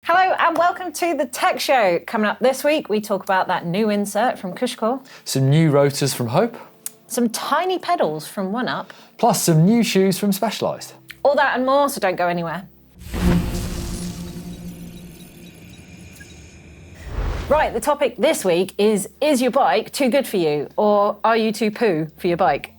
Hello and welcome to the Tech Show. Coming up this week, we talk about that new insert from Cushcore, some new rotors from Hope, some tiny pedals from OneUp, plus some new shoes from Specialized. All that and more, so don't go anywhere. Right, the topic this week is your bike too good for you, or are you too poo for your bike?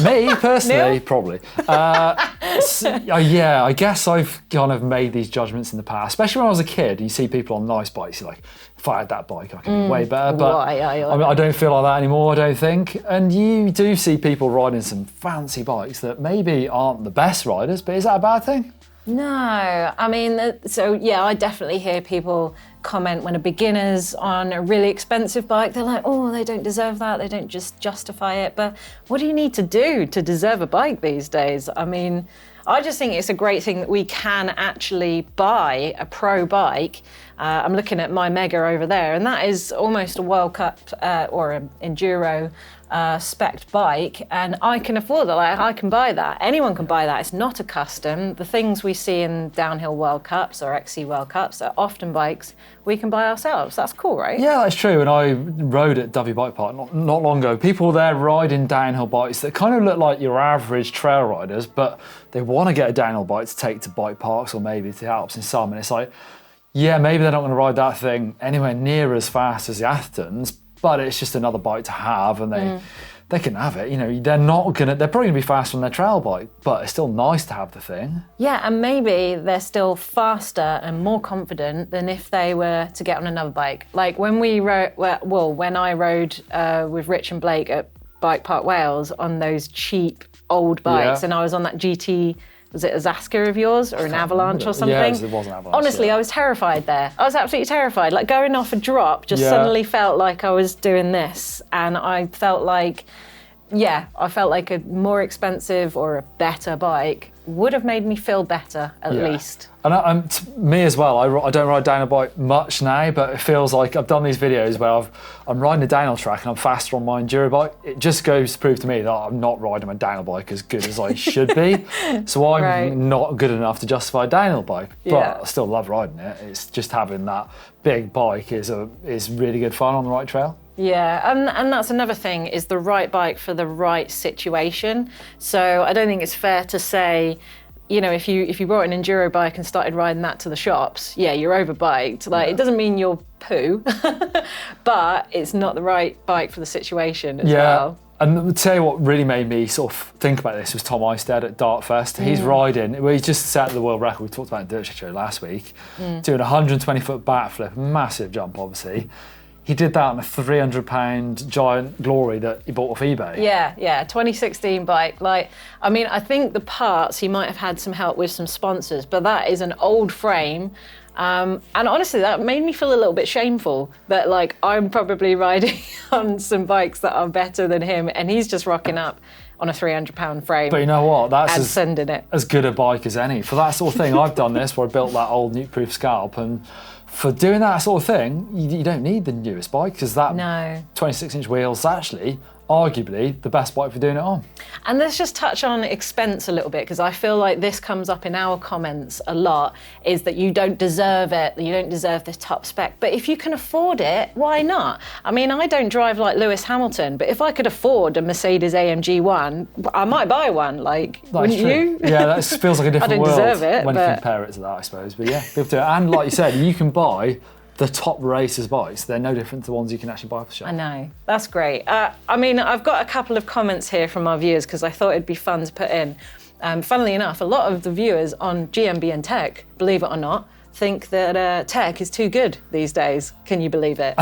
Me, personally, probably. Yeah, I guess I've kind of made these judgments in the past, especially when I was a kid. You see people on nice bikes, you're like, if I had that bike, I could be way better. But I don't feel like that anymore, I don't think. And you do see people riding some fancy bikes that maybe aren't the best riders, but is that a bad thing? No, I mean, I definitely hear people comment when a beginner's on a really expensive bike, they're like, oh, they don't deserve that, they don't just justify it. But what do you need to do to deserve a bike these days? I mean, I just think it's a great thing that we can actually buy a pro bike. I'm looking at my Mega over there, and that is almost a World Cup or an Enduro spec'd bike, and I can afford that. Like, I can buy that. Anyone can buy that. It's not a custom. The things we see in downhill World Cups or XC World Cups are often bikes we can buy ourselves. That's cool, right? Yeah, that's true. And I rode at Donoghue Bike Park not long ago. People there riding downhill bikes that kind of look like your average trail riders, but they want to get a downhill bike to take to bike parks or maybe to the Alps in some. And it's like, yeah, maybe they're not going to ride that thing anywhere near as fast as the Athertons, but it's just another bike to have, and they can have it. You know, they're probably gonna be faster on their trail bike, but it's still nice to have the thing. Yeah, and maybe they're still faster and more confident than if they were to get on another bike. Like when when I rode with Rich and Blake at Bike Park Wales on those cheap old bikes, and I was on that GT. Was it a Zaska of yours or an Avalanche or something? Yeah, it was an Avalanche. Honestly, I was terrified there. I was absolutely terrified. Like going off a drop just suddenly felt like I was doing this. And I felt like, a more expensive or a better bike would have made me feel better at least. And me as well, I don't ride down a bike much now, but it feels like I've done these videos where I'm riding a downhill track and I'm faster on my Enduro bike. It just goes to prove to me that I'm not riding my downhill bike as good as I should be. So I'm not good enough to justify a downhill bike, but I still love riding it. It's just having that big bike is really good fun on the right trail. Yeah, and that's another thing, is the right bike for the right situation. So I don't think it's fair to say, you know, if you brought an Enduro bike and started riding that to the shops, you're overbiked. Like, it doesn't mean you're poo, but it's not the right bike for the situation as well. And I'll tell you what really made me sort of think about this was Tom Eistead at Dartfest. He's riding, he just set the world record, we talked about in Dirt Show last week, doing a 120-foot backflip, massive jump obviously. He did that on a £300 giant Glory that he bought off eBay. Yeah, 2016 bike. Like, I mean, I think the parts, he might have had some help with some sponsors, but that is an old frame. And honestly, that made me feel a little bit shameful that, like, I'm probably riding on some bikes that are better than him, and he's just rocking up on a £300 frame. But you know what? That's sending it. As good a bike as any. For that sort of thing, I've done this where I built that old nuke-proof scalp, and for doing that sort of thing, you don't need the newest bike, because that 26-inch wheels is actually arguably the best bike for doing it on. And let's just touch on expense a little bit, because I feel like this comes up in our comments a lot, is that you don't deserve it, that you don't deserve this top spec. But if you can afford it, why not? I mean, I don't drive like Lewis Hamilton, but if I could afford a Mercedes AMG 1, I might buy one, like, wouldn't you? Yeah, that feels like a different world deserve it, when you compare it to that, I suppose. But yeah, people do it. And like you said, you can buy the top racers' bikes. They're no different to the ones you can actually buy off the shop. I know, that's great. I mean, I've got a couple of comments here from our viewers because I thought it'd be fun to put in. Funnily enough, a lot of the viewers on GMBN Tech, believe it or not, think that tech is too good these days. Can you believe it?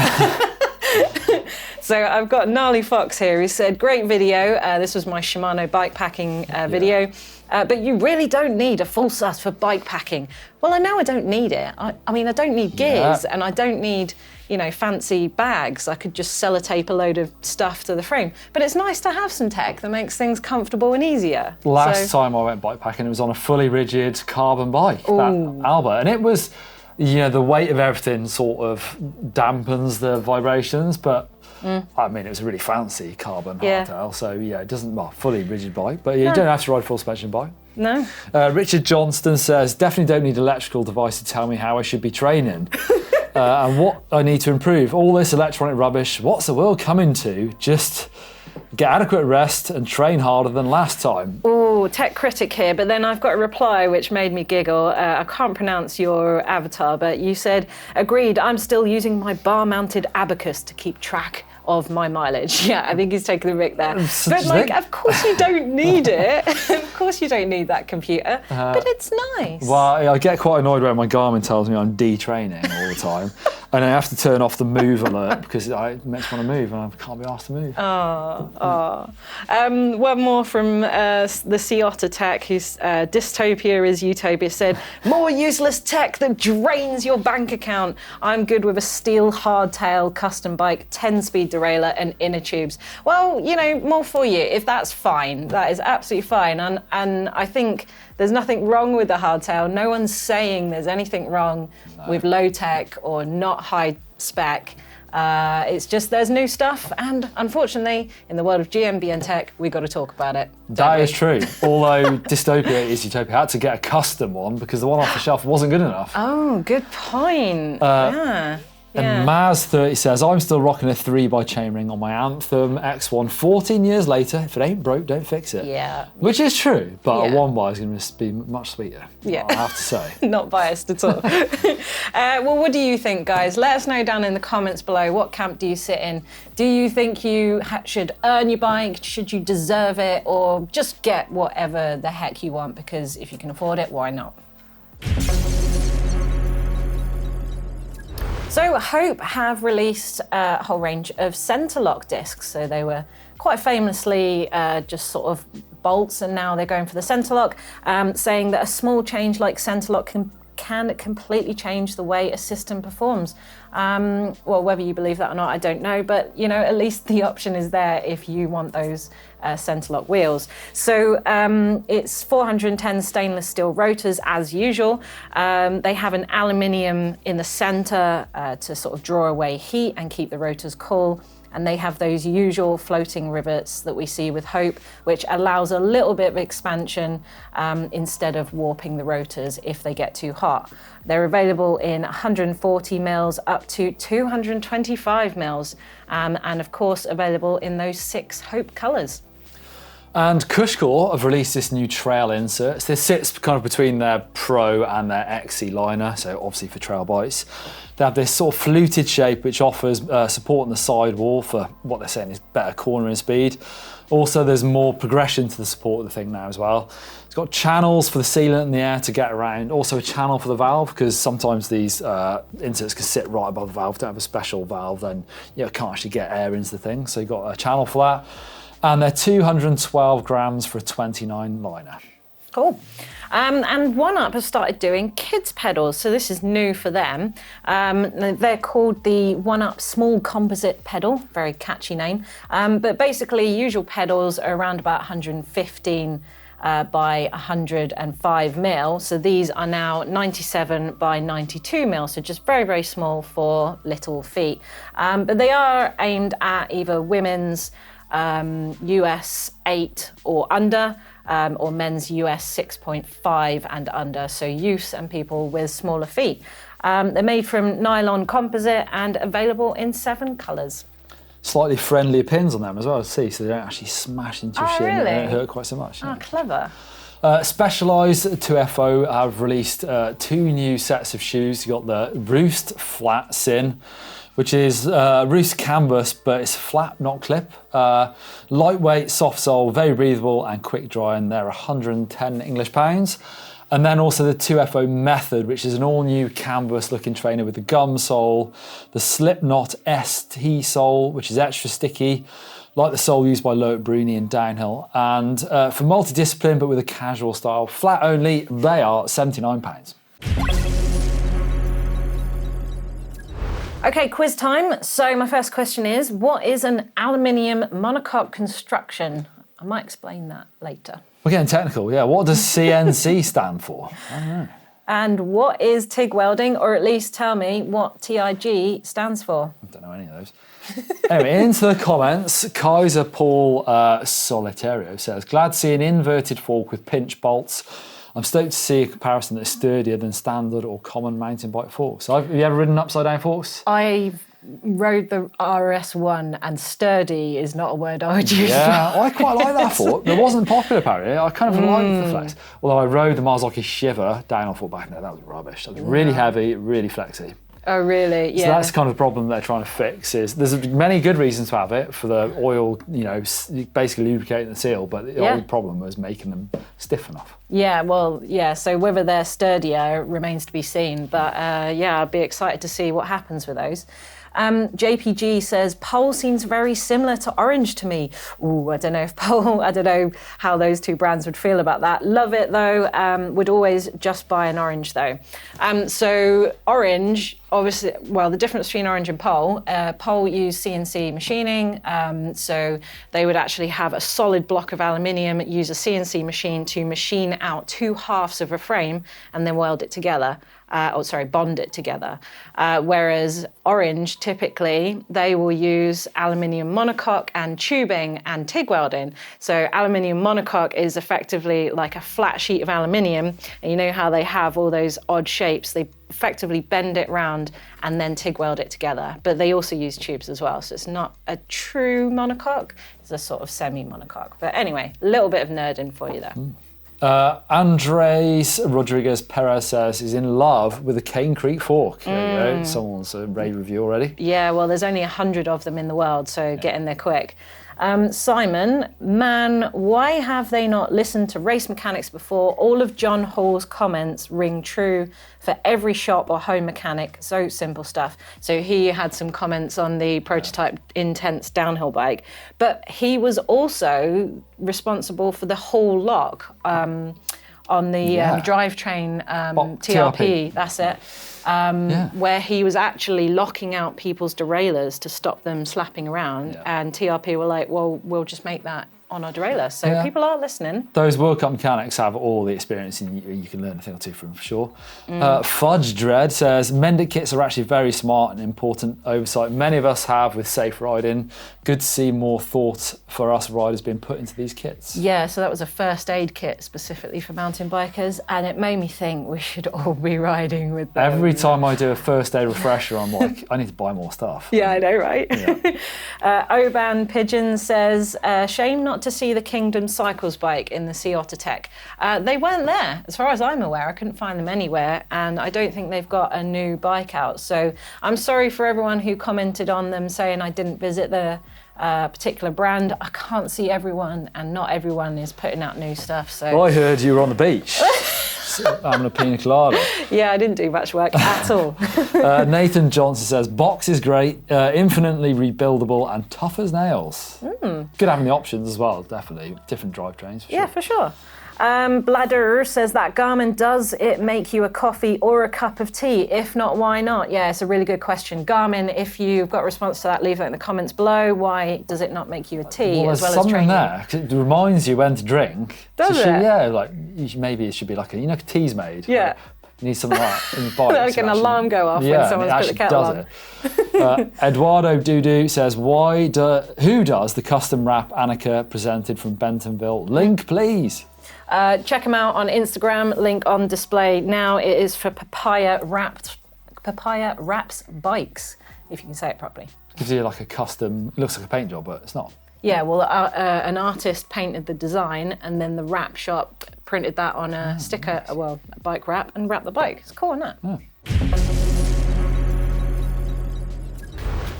So I've got Gnarly Fox here who said, great video. This was my Shimano bike packing video. But you really don't need a full set for bike packing. Well, I know I don't need it. I mean, I don't need gears and I don't need, you know, fancy bags. I could just sellotape a load of stuff to the frame. But it's nice to have some tech that makes things comfortable and easier. Last time I went bike packing, it was on a fully rigid carbon bike, that Alba. And it was, you know, the weight of everything sort of dampens the vibrations, but I mean, it was a really fancy carbon hardtail, so yeah, it doesn't, fully rigid bike, but you don't have to ride full suspension bike. No? Richard Johnston says, definitely don't need an electrical device to tell me how I should be training and what I need to improve. All this electronic rubbish, what's the world coming to? Just get adequate rest and train harder than last time. Oh, tech critic here, but then I've got a reply which made me giggle. I can't pronounce your avatar, but you said, agreed, I'm still using my bar-mounted abacus to keep track of my mileage. Yeah, I think he's taking the mick there. But like, of course you don't need it. Of course you don't need that computer, but it's nice. Well, I get quite annoyed when my Garmin tells me I'm detraining all the time. And I have to turn off the move alert because it makes me want to move and I can't be asked to move. One more from the Sea Otter Tech, whose dystopia is utopia, said, more useless tech that drains your bank account. I'm good with a steel hardtail custom bike, 10-speed derailleur and inner tubes. Well, you know, more for you. If that's fine, that is absolutely fine. And I think there's nothing wrong with the hardtail. No one's saying there's anything wrong with low tech or not high spec. It's just there's new stuff, and unfortunately, in the world of GMBN Tech, we got to talk about it. That is true. Although dystopia is utopia, I had to get a custom one because the one off the shelf wasn't good enough. Oh, good point. Yeah. And Maz30 says, I'm still rocking a 3x chainring on my Anthem X1 14 years later. If it ain't broke, don't fix it. Yeah. Which is true, but a 1x is going to be much sweeter. Yeah. I have to say. Not biased at all. Well, what do you think, guys? Let us know down in the comments below. What camp do you sit in? Do you think you should earn your bike? Should you deserve it? Or just get whatever the heck you want? Because if you can afford it, why not? So Hope have released a whole range of centre lock discs. So they were quite famously just sort of bolts, and now they're going for the centre lock, saying that a small change like centre lock can completely change the way a system performs. Well, whether you believe that or not, I don't know, but you know, at least the option is there if you want those centre lock wheels. So it's 410 stainless steel rotors as usual. They have an aluminium in the centre to sort of draw away heat and keep the rotors cool. And they have those usual floating rivets that we see with Hope, which allows a little bit of expansion instead of warping the rotors if they get too hot. They're available in 140 mils up to 225 mils, and of course available in those 6 Hope colours. And Cushcore have released this new trail insert. This sits kind of between their Pro and their XC liner, so obviously for trail bikes. They have this sort of fluted shape which offers support on the sidewall for what they're saying is better cornering speed. Also, there's more progression to the support of the thing now as well. It's got channels for the sealant in the air to get around. Also a channel for the valve, because sometimes these inserts can sit right above the valve. Don't have a special valve, then you can't actually get air into the thing. So you've got a channel for that. And they're 212 grams for a 29 liner. Cool. And One Up has started doing kids pedals, so this is new for them. They're called the One Up Small Composite Pedal, very catchy name. But basically, usual pedals are around about 115 by 105 mil. So these are now 97 by 92 mil, so just very, very small for little feet. But they are aimed at either women's US 8 or under, or men's US 6.5 and under, so youths and people with smaller feet. They're made from nylon composite and available in 7 colours. Slightly friendlier pins on them as well, see, so they don't actually smash into your shin. Really? They don't hurt quite so much. Oh, clever. Specialized 2FO have released 2 new sets of shoes. You've got the Roost Flat Sin, which is Roost canvas, but it's flat, not clip. Lightweight, soft sole, very breathable and quick dry, and they're 110 English pounds. And then also the 2FO Method, which is an all-new canvas-looking trainer with the gum sole, the Slipknot ST sole, which is extra sticky, like the sole used by Loic Bruni in downhill. And for multi-discipline, but with a casual style, flat only, they are £79. Okay, quiz time. So my first question is, what is an aluminium monocoque construction? I might explain that later. We're getting technical, yeah. What does CNC stand for? I don't know. And what is TIG welding, or at least tell me what TIG stands for? I don't know any of those. Anyway, into the comments. Kaiser Paul Solitario says, glad to see an inverted fork with pinch bolts. I'm stoked to see a comparison that's sturdier than standard or common mountain bike forks. Have you ever ridden upside down forks? I've rode the RS1, and sturdy is not a word I would use. Yeah, I quite like that fork. It wasn't popular apparently. I kind of liked the flex. Although I rode the Marzocchi Shiver down on foot back there, that was rubbish. That was really heavy, really flexy. Oh, really? Yeah. So that's kind of the problem they're trying to fix. There's many good reasons to have it for the oil, basically lubricating the seal, but the only problem was making them stiff enough. Yeah, well, yeah, so whether they're sturdier remains to be seen, but I'd be excited to see what happens with those. JPG says, Pole seems very similar to Orange to me. Ooh, I don't know if Pole, I don't know how those two brands would feel about that. Love it though, would always just buy an Orange though. So Orange, obviously, well, the difference between Orange and Pole use CNC machining, so they would actually have a solid block of aluminium, use a CNC machine to machine out two halves of a frame and then weld it together. Bond it together. Whereas Orange, typically, they will use aluminium monocoque and tubing and TIG welding. So aluminium monocoque is effectively like a flat sheet of aluminium, and you know how they have all those odd shapes. They effectively bend it round and then TIG weld it together. But they also use tubes as well, so it's not a true monocoque, it's a sort of semi-monocoque. But anyway, a little bit of nerding for you there. Andres Rodriguez Perez says he's in love with a Cane Creek fork. There you go. Someone's a rave review already. Yeah, well, there's only 100 of them in the world, so get in there quick. Simon, man, why have they not listened to race mechanics before? All of John Hall's comments ring true for every shop or home mechanic. So simple stuff. So he had some comments on the prototype Intense downhill bike, but he was also responsible for the whole lock on the drivetrain TRP. That's it. Where he was actually locking out people's derailleurs to stop them slapping around, and TRP were like, well, we'll just make that on our derailleur. So people are listening. Those World Cup mechanics have all the experience, and you can learn a thing or two from them for sure. Fudge Dread says, Mendit kits are actually very smart and important oversight many of us have with safe riding. Good to see more thought for us riders being put into these kits. Yeah, so that was a first aid kit specifically for mountain bikers, and it made me think we should all be riding with them. Every time I do a first aid refresher, I'm like, I need to buy more stuff. Yeah, I know, right? Yeah. Oban Pigeon says, shame not to see the Kingdom Cycles bike in the Sea Otter Tech. They weren't there, as far as I'm aware. I couldn't find them anywhere, and I don't think they've got a new bike out. So I'm sorry for everyone who commented on them saying I didn't visit the particular brand. I can't see everyone, and not everyone is putting out new stuff. So well, I heard you were on the beach. having a pina colada. Yeah, I didn't do much work at all. Nathan Johnson says, box is great, infinitely rebuildable and tough as nails. Good having the options as well, definitely. Different drivetrains. For yeah, sure. for sure. Bladder says that Garmin, does it make you a coffee or a cup of tea? If not, why not? Yeah, it's a really good question. Garmin, if you've got a response to that, leave it in the comments below. Why does it not make you a tea well, as well as something training? there, 'cause it reminds you when to drink. Does it? Yeah, like maybe it should be like a tea's made. Yeah. You need something like that in the bike. Like an alarm go off when someone's put the kettle on. Eduardo Dudu says, who does the custom wrap Annika presented from Bentonville? Link, please. Check them out on Instagram, link on display now. It is for Papaya Wraps Bikes, if you can say it properly. Gives you like a custom, it looks like a paint job, but it's not. Yeah, well, an artist painted the design and then the wrap shop printed that on a sticker, a bike wrap, and wrapped the bike. It's cool, isn't it? Yeah.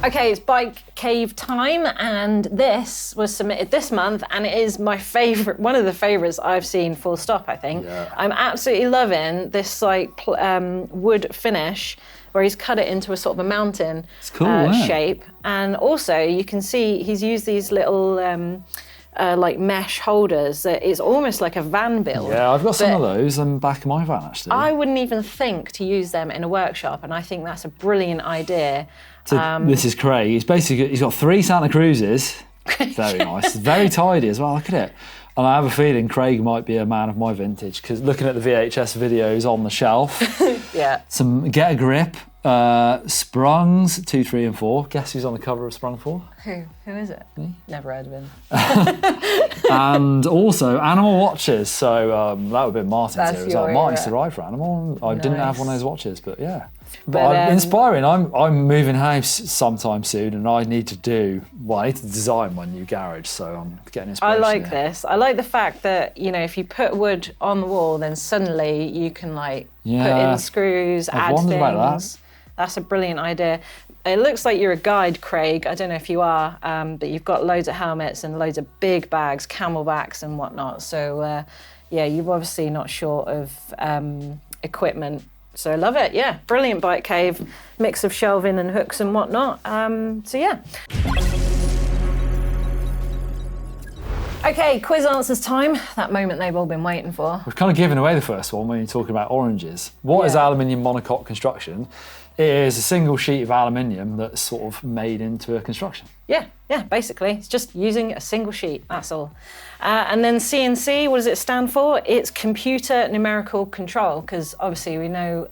Okay, it's Bike Cave time, and this was submitted this month, and it is my favourite, one of the favourites I've seen, full stop, I think. Yeah. I'm absolutely loving this wood finish where he's cut it into a sort of a mountain shape. And also you can see he's used these little like mesh holders that is almost like a van build. Yeah, I've got some of those in the back of my van actually. I wouldn't even think to use them in a workshop, and I think that's a brilliant idea. This is Craig. He's got 3 Santa Cruzes. Very nice. Very tidy as well. Look at it. And I have a feeling Craig might be a man of my vintage, because looking at the VHS videos on the shelf, Yeah. some Get a Grip, Sprungs 2, 3 and 4. Guess who's on the cover of Sprung 4? Who is it? Me. Never heard of him. And also Animal watches. So that would have been Martin's That's here as well. your Martin used era. to ride for Animal. I didn't have one of those watches, but yeah. But, Inspiring. I'm moving house sometime soon, and I need to I need to design my new garage, so I'm getting I inspiration. like this. I like the fact that, you know, if you put wood on the wall, then suddenly you can like put in screws, I've add wondered things. about that. That's a brilliant idea. It looks like you're a guide, Craig. I don't know if you are, but you've got loads of helmets and loads of big bags, camelbacks and whatnot. So yeah, you're obviously not short of equipment. So I love it. Yeah, brilliant bike cave, mix of shelving and hooks and whatnot. So yeah. Okay, quiz answers time. That moment they've all been waiting for. We've kind of given away the first one when you're talking about oranges. What is Yeah. aluminium monocoque construction? It is a single sheet of aluminium that's sort of made into a construction. Yeah, basically. It's just using a single sheet, that's all. And then CNC, what does it stand for? It's computer numerical control, because obviously we know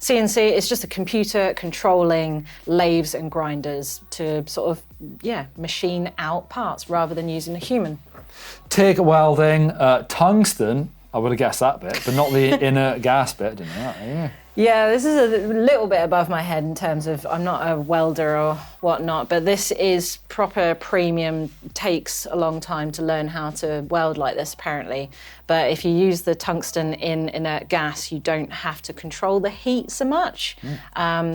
CNC is just a computer controlling lathes and grinders to sort of, machine out parts rather than using a human. TIG welding, tungsten, I would have guessed that bit, but not the inert gas bit, didn't know that. Yeah. Yeah, this is a little bit above my head in terms of I'm not a welder or whatnot, but this is proper premium, takes a long time to learn how to weld like this apparently. But if you use the tungsten in inert gas, you don't have to control the heat so much.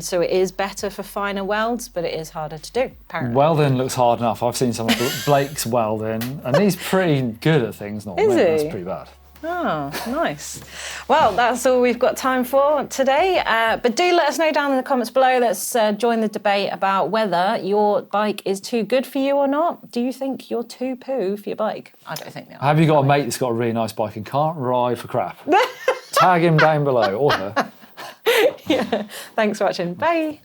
So it is better for finer welds, but it is harder to do, apparently. Welding looks hard enough. I've seen some of Blake's welding, and he's pretty good at things normally. Is he? That's pretty bad. Oh, nice. Well, that's all we've got time for today. But do let us know down in the comments below. Let's join the debate about whether your bike is too good for you or not. Do you think you're too poo for your bike? I don't think they are. Have you got a mate that's got a really nice bike and can't ride for crap? Tag him down below, or her. Yeah. Thanks for watching. Bye.